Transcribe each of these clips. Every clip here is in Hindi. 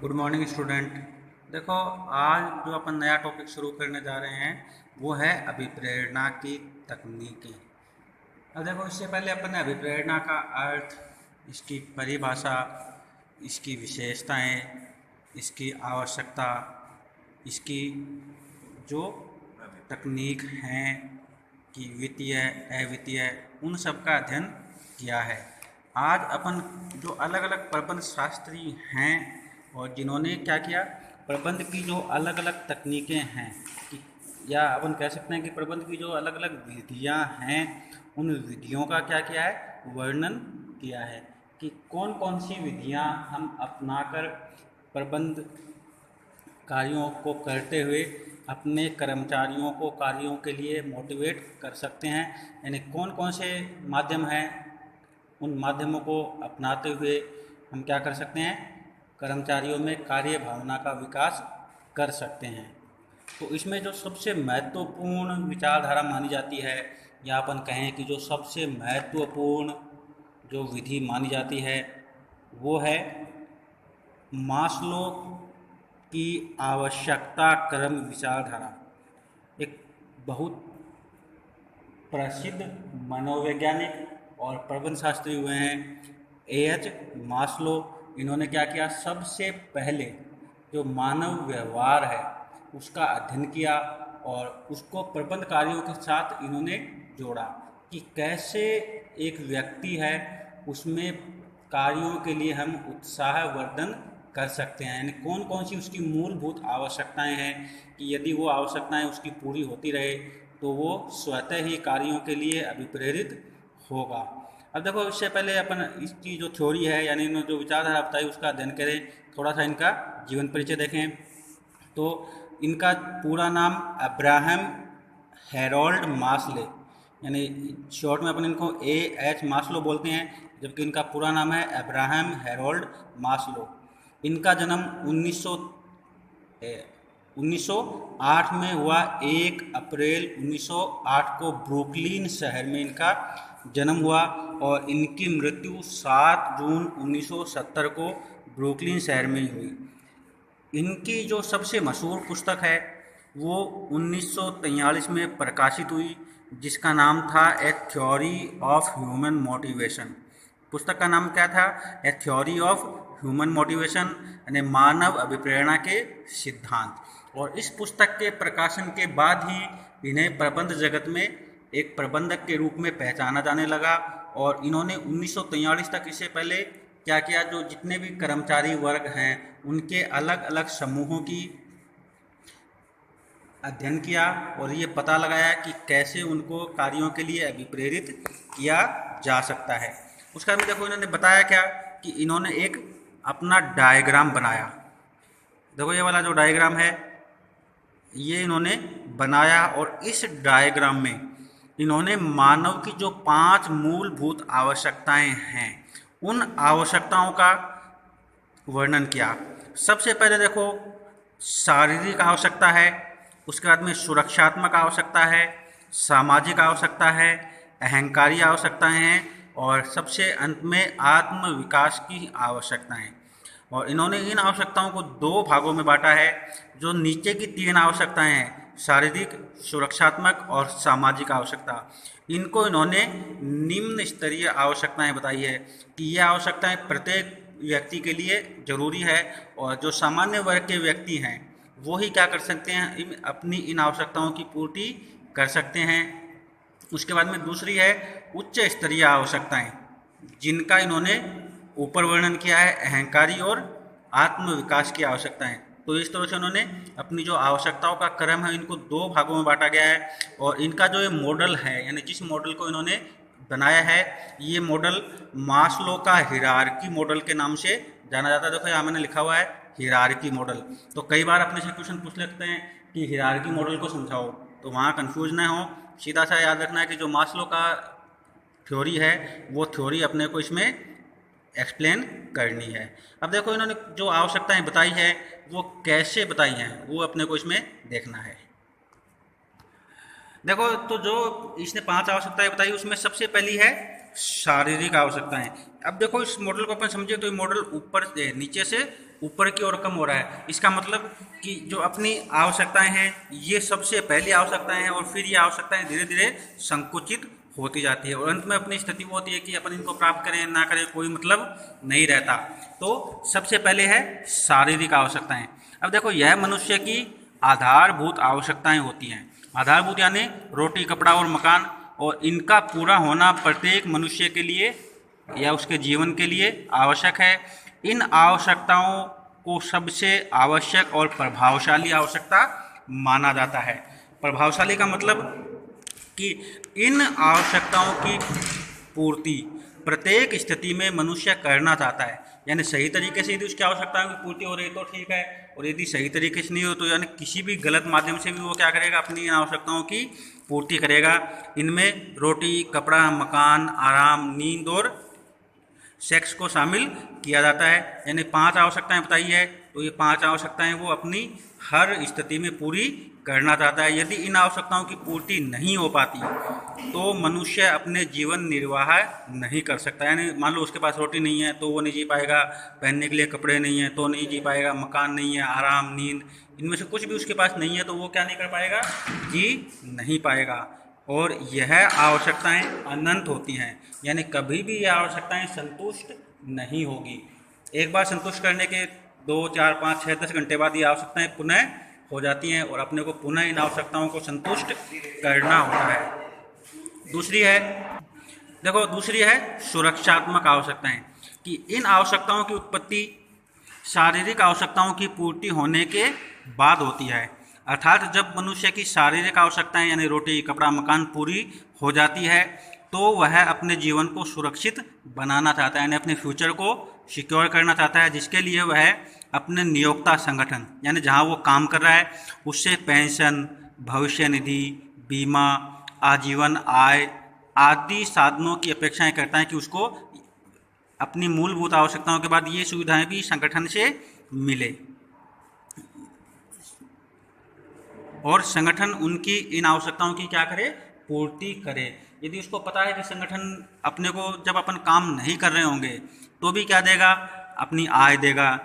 Good morning student. देखो, आज जो अपन नया टॉपिक शुरू करने जा रहे हैं वो है अभिप्रेरणा की तकनीकें। अब देखो, इससे पहले अपन ने अभिप्रेरणा का अर्थ, इसकी परिभाषा, इसकी विशेषताएं, इसकी आवश्यकता, इसकी जो तकनीक हैं कि वित्तीय अवित्तीय, उन सब का अध्ययन किया है। आज अपन जो अलग अलग प्रबंध शास्त्री हैं और जिन्होंने क्या किया, प्रबंध की जो अलग अलग तकनीकें हैं कि या अपन कह सकते हैं कि प्रबंध की जो अलग अलग विधियां हैं, उन विधियों का क्या किया है, वर्णन किया है कि कौन कौन सी विधियां हम अपनाकर प्रबंध कार्यों को करते हुए अपने कर्मचारियों को कार्यों के लिए मोटिवेट कर सकते हैं। यानी कौन कौन से माध्यम हैं, उन माध्यमों को अपनाते हुए हम क्या कर सकते हैं, कर्मचारियों में कार्य भावना का विकास कर सकते हैं। तो इसमें जो सबसे महत्वपूर्ण विचारधारा मानी जाती है, या अपन कहें कि जो सबसे महत्वपूर्ण जो विधि मानी जाती है, वो है मास्लो की आवश्यकता क्रम विचारधारा। एक बहुत प्रसिद्ध मनोवैज्ञानिक और प्रबंध शास्त्री हुए हैं एएच मास्लो। इन्होंने क्या किया, सबसे पहले जो मानव व्यवहार है उसका अध्ययन किया और उसको प्रबंध कार्यों के साथ इन्होंने जोड़ा कि कैसे एक व्यक्ति है उसमें कार्यों के लिए हम उत्साहवर्धन कर सकते हैं। यानी कौन कौन सी उसकी मूलभूत आवश्यकताएं हैं कि यदि वो आवश्यकताएं उसकी पूरी होती रहे तो वो स्वतः ही कार्यों के लिए अभिप्रेरित होगा। अब देखो, इससे पहले अपन इसकी जो थ्योरी है, यानी इन्होंने जो विचारधारा बताई, उसका अध्ययन करें, थोड़ा सा इनका जीवन परिचय देखें। तो इनका पूरा नाम अब्राहम हैरोल्ड मास्ले, यानी शॉर्ट में अपन इनको एएच मास्लो बोलते हैं, जबकि इनका पूरा नाम है अब्राहम हैरोल्ड मास्लो। इनका जन्म 1908 में हुआ। 1 अप्रैल 1908 को ब्रुकलिन शहर में इनका जन्म हुआ और इनकी मृत्यु 7 जून 1970 को ब्रुकलिन शहर में ही हुई। इनकी जो सबसे मशहूर पुस्तक है वो 1943 में प्रकाशित हुई, जिसका नाम था ए थ्योरी ऑफ ह्यूमन मोटिवेशन। पुस्तक का नाम क्या था, ए थ्योरी ऑफ ह्यूमन मोटिवेशन, यानी मानव अभिप्रेरणा के सिद्धांत। और इस पुस्तक के प्रकाशन के बाद ही इन्हें प्रबंध जगत में एक प्रबंधक के रूप में पहचाना जाने लगा। और इन्होंने 1943 तक, इससे पहले क्या किया, जो जितने भी कर्मचारी वर्ग हैं उनके अलग अलग समूहों की अध्ययन किया और ये पता लगाया कि कैसे उनको कार्यों के लिए अभिप्रेरित किया जा सकता है। उसका भी देखो, इन्होंने बताया क्या कि इन्होंने एक अपना डायग्राम बनाया। देखो, ये वाला जो डायग्राम है ये इन्होंने बनाया और इस डायग्राम में इन्होंने मानव की जो 5 मूलभूत आवश्यकताएं हैं उन आवश्यकताओं का वर्णन किया। सबसे पहले देखो, शारीरिक आवश्यकता है, उसके बाद में सुरक्षात्मक आवश्यकता है, सामाजिक आवश्यकता है, अहंकारी आवश्यकताएं हैं और सबसे अंत में आत्म विकास की आवश्यकताएं। और इन्होंने इन आवश्यकताओं को 2 भागों में बांटा है। जो नीचे की 3 आवश्यकताएं हैं, शारीरिक, सुरक्षात्मक और सामाजिक आवश्यकता, इनको इन्होंने निम्न स्तरीय आवश्यकताएं बताई है कि ये आवश्यकताएं प्रत्येक व्यक्ति के लिए जरूरी है और जो सामान्य वर्ग के व्यक्ति हैं वो ही क्या कर सकते हैं, अपनी इन आवश्यकताओं की पूर्ति कर सकते हैं। उसके बाद में दूसरी है उच्च स्तरीय आवश्यकताएं, जिनका इन्होंने ऊपर वर्णन किया है, अहंकारी और आत्म विकास की आवश्यकताएं। तो इस तरह से उन्होंने अपनी जो आवश्यकताओं का क्रम है इनको 2 भागों में बांटा गया है। और इनका जो ये मॉडल है, यानी जिस मॉडल को इन्होंने बनाया है, ये मॉडल मास्लो का हिरार्की मॉडल के नाम से जाना जाता है। देखो, यहाँ मैंने लिखा हुआ है हिरार्की मॉडल। तो कई बार अपने से क्वेश्चन पूछ लेते हैं कि हिरार्की मॉडल को समझाओ, तो वहाँ कंफ्यूज ना हो, सीधा सा याद रखना है कि जो मास्लो का थ्योरी है वो थ्योरी अपने को इसमें एक्सप्लेन करनी है। अब देखो, इन्होंने जो आवश्यकताएं बताई है वो कैसे बताई हैं वो अपने को इसमें देखना है। देखो, तो जो इसने 5 आवश्यकताएं बताई उसमें सबसे पहली है शारीरिक आवश्यकताएं। अब देखो, इस मॉडल को अपन समझे तो ये मॉडल ऊपर से नीचे से ऊपर की ओर कम हो रहा है। इसका मतलब कि जो अपनी आवश्यकताएं हैं ये सबसे पहली आवश्यकताएं हैं और फिर ये आवश्यकताएं धीरे धीरे संकुचित होती जाती है और अंत में अपनी स्थिति वो होती है कि अपन इनको प्राप्त करें ना करें कोई मतलब नहीं रहता। तो सबसे पहले है शारीरिक आवश्यकताएं। अब देखो यह मनुष्य की आधारभूत आवश्यकताएं होती हैं। आधारभूत यानी रोटी कपड़ा और मकान, और इनका पूरा होना प्रत्येक मनुष्य के लिए या उसके जीवन के लिए आवश्यक है। इन आवश्यकताओं को सबसे आवश्यक और प्रभावशाली आवश्यकता माना जाता है। प्रभावशाली का मतलब कि इन आवश्यकताओं की पूर्ति प्रत्येक स्थिति में मनुष्य करना चाहता है, यानी सही तरीके से यदि उसकी आवश्यकताओं की पूर्ति हो रही तो ठीक है, और यदि सही तरीके से नहीं हो तो यानी किसी भी गलत माध्यम से भी वो क्या करेगा, अपनी इन आवश्यकताओं की पूर्ति करेगा। इनमें रोटी कपड़ा मकान आराम नींद और सेक्स को शामिल किया जाता है। यानी 5 आवश्यकताएं बताई है, तो ये 5 आवश्यकताएं वो अपनी हर स्थिति में पूरी करना चाहता है। यदि इन आवश्यकताओं की पूर्ति नहीं हो पाती तो मनुष्य अपने जीवन निर्वाह नहीं कर सकता। यानी मान लो उसके पास रोटी नहीं है तो वो नहीं जी पाएगा, पहनने के लिए कपड़े नहीं है तो नहीं जी पाएगा, मकान नहीं है, आराम नींद इनमें से कुछ भी उसके पास नहीं है तो वो क्या नहीं कर पाएगा, जी नहीं पाएगा। और यह आवश्यकताएं अनंत होती हैं, यानी कभी भी ये आवश्यकताएं संतुष्ट नहीं होगी। एक बार संतुष्ट करने के 2 4 5 6 10 घंटे बाद ये आवश्यकताएं पुनः हो जाती हैं और अपने को पुनः इन आवश्यकताओं को संतुष्ट करना होता है। दूसरी है सुरक्षात्मक आवश्यकताएं, कि इन आवश्यकताओं की उत्पत्ति शारीरिक आवश्यकताओं की पूर्ति होने के बाद होती है। अर्थात जब मनुष्य की शारीरिक आवश्यकताएं यानी रोटी कपड़ा मकान पूरी हो जाती है तो वह अपने जीवन को सुरक्षित बनाना चाहता है, यानी अपने फ्यूचर को सिक्योर करना चाहता है, जिसके लिए वह अपने नियोक्ता संगठन यानी जहां वो काम कर रहा है उससे पेंशन भविष्य निधि बीमा आजीवन आय आदि साधनों की अपेक्षाएं करता है कि उसको अपनी मूलभूत आवश्यकताओं के बाद ये सुविधाएं भी संगठन से मिले और संगठन उनकी इन आवश्यकताओं की क्या करे, पूर्ति करे। यदि उसको पता है कि संगठन अपने को जब अपन काम नहीं कर रहे होंगे तो भी क्या देगा, अपनी आय देगा,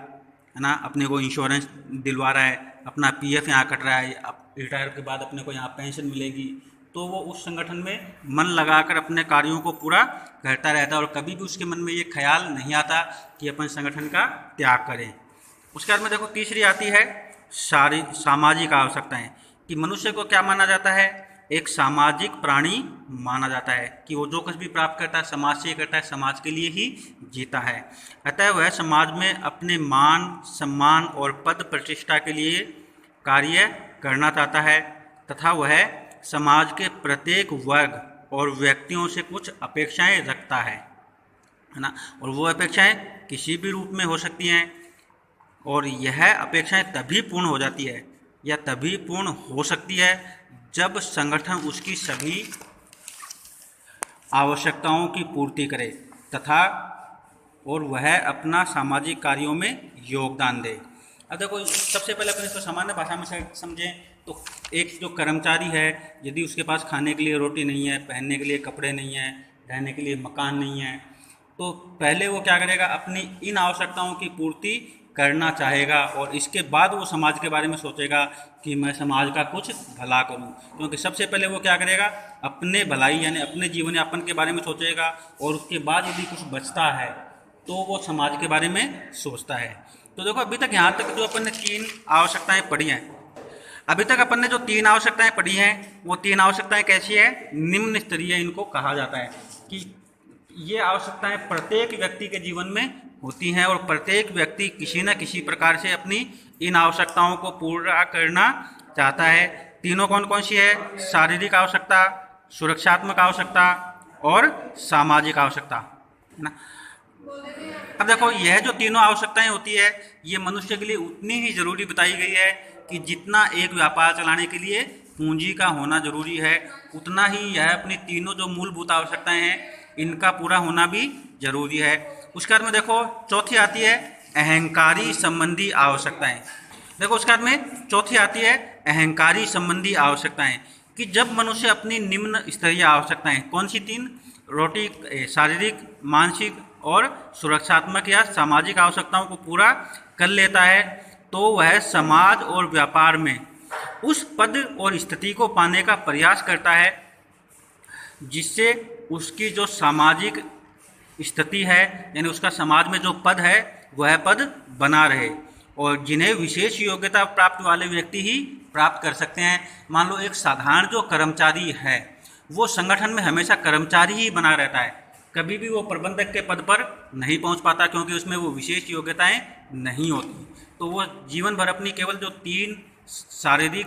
है ना, अपने को इंश्योरेंस दिलवा रहा है, अपना पीएफ यहाँ कट रहा है, अब रिटायर के बाद अपने को यहाँ पेंशन मिलेगी, तो वो उस संगठन में मन लगाकर अपने कार्यों को पूरा करता रहता है और कभी भी उसके मन में ये ख्याल नहीं आता कि अपन संगठन का त्याग करें। उसके बाद में देखो तीसरी आती है सामाजिक आवश्यकताएं, कि मनुष्य को क्या माना जाता है, एक सामाजिक प्राणी माना जाता है, कि वो जो कुछ भी प्राप्त करता है समाज से ही करता है, समाज के लिए ही जीता है। अतः वह समाज में अपने मान सम्मान और पद प्रतिष्ठा के लिए कार्य करना चाहता है तथा वह समाज के प्रत्येक वर्ग और व्यक्तियों से कुछ अपेक्षाएं रखता है ना, और वो अपेक्षाएं किसी भी रूप में हो सकती हैं और यह अपेक्षाएं तभी पूर्ण हो जाती है या तभी पूर्ण हो सकती है जब संगठन उसकी सभी आवश्यकताओं की पूर्ति करे तथा और वह अपना सामाजिक कार्यों में योगदान दे। अब देखो सबसे पहले अपन इसको सामान्य भाषा में समझें तो एक जो कर्मचारी है यदि उसके पास खाने के लिए रोटी नहीं है, पहनने के लिए कपड़े नहीं है, रहने के लिए मकान नहीं है, तो पहले वो क्या करेगा, अपनी इन आवश्यकताओं की पूर्ति करना चाहेगा और इसके बाद वो समाज के बारे में सोचेगा कि मैं समाज का कुछ भला करूं। क्योंकि सबसे पहले वो क्या करेगा, अपने भलाई यानी अपने जीवन यापन के बारे में सोचेगा और उसके बाद यदि कुछ बचता है तो वो समाज के बारे में सोचता है। तो देखो अभी तक यहाँ तक जो अपन ने 3 आवश्यकताएं पढ़ी हैं, अभी तक अपन ने जो 3 आवश्यकताएं पढ़ी हैं वो 3 आवश्यकताएं कैसी है, निम्न स्तरीय इनको कहा जाता है, कि ये आवश्यकताएं प्रत्येक व्यक्ति के जीवन में होती हैं और प्रत्येक व्यक्ति किसी न किसी प्रकार से अपनी इन आवश्यकताओं को पूरा करना चाहता है। तीनों कौन कौन सी है, शारीरिक आवश्यकता, सुरक्षात्मक आवश्यकता और सामाजिक आवश्यकता, है ना। अब देखो यह जो तीनों आवश्यकताएं होती है ये मनुष्य के लिए उतनी ही जरूरी बताई गई है कि जितना एक व्यापार चलाने के लिए पूंजी का होना जरूरी है उतना ही यह अपनी तीनों जो मूलभूत आवश्यकताएं हैं इनका पूरा होना भी जरूरी है। उसके बाद में देखो चौथी आती है अहंकारी संबंधी आवश्यकताएं। देखो उसके बाद में चौथी आती है अहंकारी संबंधी आवश्यकताएं, कि जब मनुष्य अपनी निम्न स्तरीय आवश्यकताएं कौन सी 3, रोटी शारीरिक मानसिक और सुरक्षात्मक या सामाजिक आवश्यकताओं को पूरा कर लेता है तो वह समाज और व्यापार में उस पद और स्थिति को पाने का प्रयास करता है जिससे उसकी जो सामाजिक स्थिति है, यानी उसका समाज में जो पद है वह पद बना रहे, और जिन्हें विशेष योग्यता प्राप्त वाले व्यक्ति ही प्राप्त कर सकते हैं। मान लो एक साधारण जो कर्मचारी है वो संगठन में हमेशा कर्मचारी ही बना रहता है, कभी भी वो प्रबंधक के पद पर नहीं पहुंच पाता क्योंकि उसमें वो विशेष योग्यताएं नहीं होती। तो वो जीवन भर अपनी केवल जो 3 शारीरिक,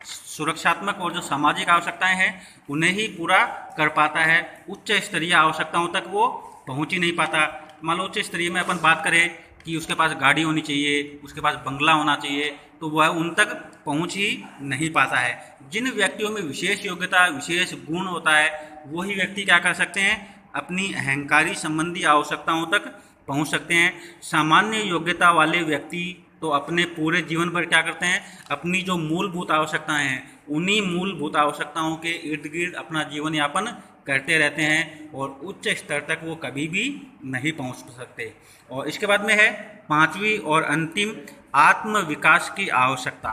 सुरक्षात्मक और जो सामाजिक आवश्यकताएं हैं उन्हें ही पूरा कर पाता है। उच्च स्तरीय आवश्यकताओं तक वो पहुंच ही नहीं पाता। मान लो उच्च स्तरीय में अपन बात करें कि उसके पास गाड़ी होनी चाहिए, उसके पास बंगला होना चाहिए, तो वह उन तक पहुंच ही नहीं पाता है। जिन व्यक्तियों में विशेष योग्यता, विशेष गुण होता है, वही व्यक्ति क्या कर सकते हैं, अपनी अहंकारी संबंधी आवश्यकताओं तक पहुंच सकते हैं। सामान्य योग्यता वाले व्यक्ति तो अपने पूरे जीवन भर क्या करते हैं, अपनी जो मूलभूत आवश्यकताएं हैं उन्हीं मूलभूत आवश्यकताओं के इर्द गिर्द अपना जीवन यापन करते रहते हैं और उच्च स्तर तक वो कभी भी नहीं पहुंच सकते। और इसके बाद में है 5वीं और अंतिम, आत्म विकास की आवश्यकता।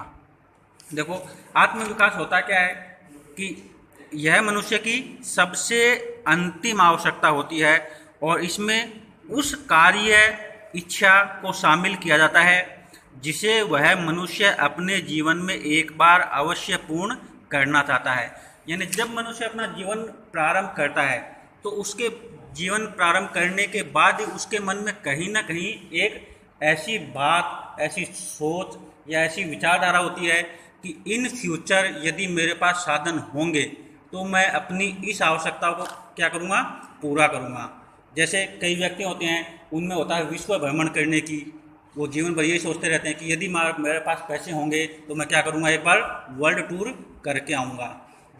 देखो आत्म विकास होता क्या है कि यह मनुष्य की सबसे अंतिम आवश्यकता होती है और इसमें उस कार्य, इच्छा को शामिल किया जाता है जिसे वह मनुष्य अपने जीवन में एक बार अवश्य पूर्ण करना चाहता है। यानी जब मनुष्य अपना जीवन प्रारंभ करता है तो उसके जीवन प्रारंभ करने के बाद ही उसके मन में कहीं ना कहीं एक ऐसी बात, ऐसी सोच या ऐसी विचारधारा होती है कि इन फ्यूचर यदि मेरे पास साधन होंगे तो मैं अपनी इस आवश्यकता को क्या करूँगा, पूरा करूँगा। जैसे कई व्यक्ति होते हैं उनमें होता है विश्व भ्रमण करने की, वो जीवन भर यही सोचते रहते हैं कि यदि मेरे पास पैसे होंगे तो मैं क्या करूँगा, एक बार वर्ल्ड टूर करके आऊँगा।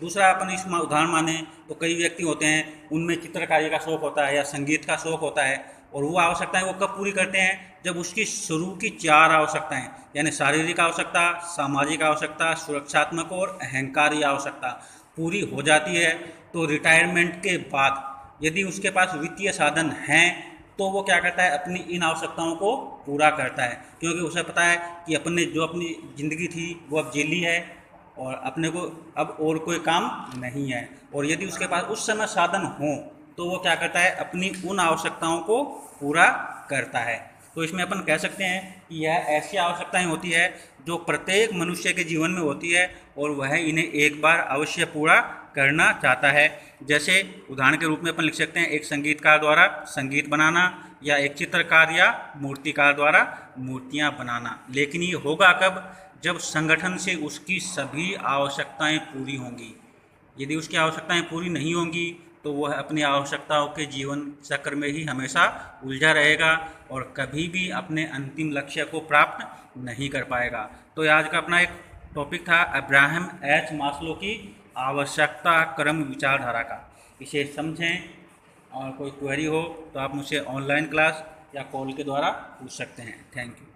दूसरा अपन इस उदाहरण माने तो कई व्यक्ति होते हैं उनमें चित्रकारी का शौक़ होता है या संगीत का शौक़ होता है और वो आवश्यकताएं वो कब पूरी करते हैं, जब उसकी शुरू की 4 आवश्यकताएं यानी शारीरिक आवश्यकता, सामाजिक आवश्यकता, सुरक्षात्मक और अहंकारी आवश्यकता पूरी हो जाती है। तो रिटायरमेंट के बाद यदि उसके पास वित्तीय साधन हैं तो वो क्या करता है, अपनी इन आवश्यकताओं को पूरा करता है क्योंकि उसे पता है कि अपने जो अपनी ज़िंदगी थी वो अब जी ली है और अपने को अब और कोई काम नहीं है। और यदि उसके पास उस समय साधन हो तो वो क्या करता है, अपनी उन आवश्यकताओं को पूरा करता है। तो इसमें अपन कह सकते हैं कि यह ऐसी आवश्यकताएं होती है जो प्रत्येक मनुष्य के जीवन में होती है और वह इन्हें एक बार अवश्य पूरा करना चाहता है। जैसे उदाहरण के रूप में अपन लिख सकते हैं एक संगीतकार द्वारा संगीत बनाना या एक चित्रकार या मूर्तिकार द्वारा मूर्तियां बनाना। लेकिन ये होगा कब, जब संगठन से उसकी सभी आवश्यकताएं पूरी होंगी। यदि उसकी आवश्यकताएं पूरी नहीं होंगी तो वह अपनी आवश्यकताओं के जीवन चक्र में ही हमेशा उलझा रहेगा और कभी भी अपने अंतिम लक्ष्य को प्राप्त नहीं कर पाएगा। तो आज का अपना एक टॉपिक था अब्राहम एच मास्लो की आवश्यकता क्रम विचारधारा का। इसे समझें और कोई क्वेरी हो तो आप मुझसे ऑनलाइन क्लास या कॉल के द्वारा पूछ सकते हैं। Thank you.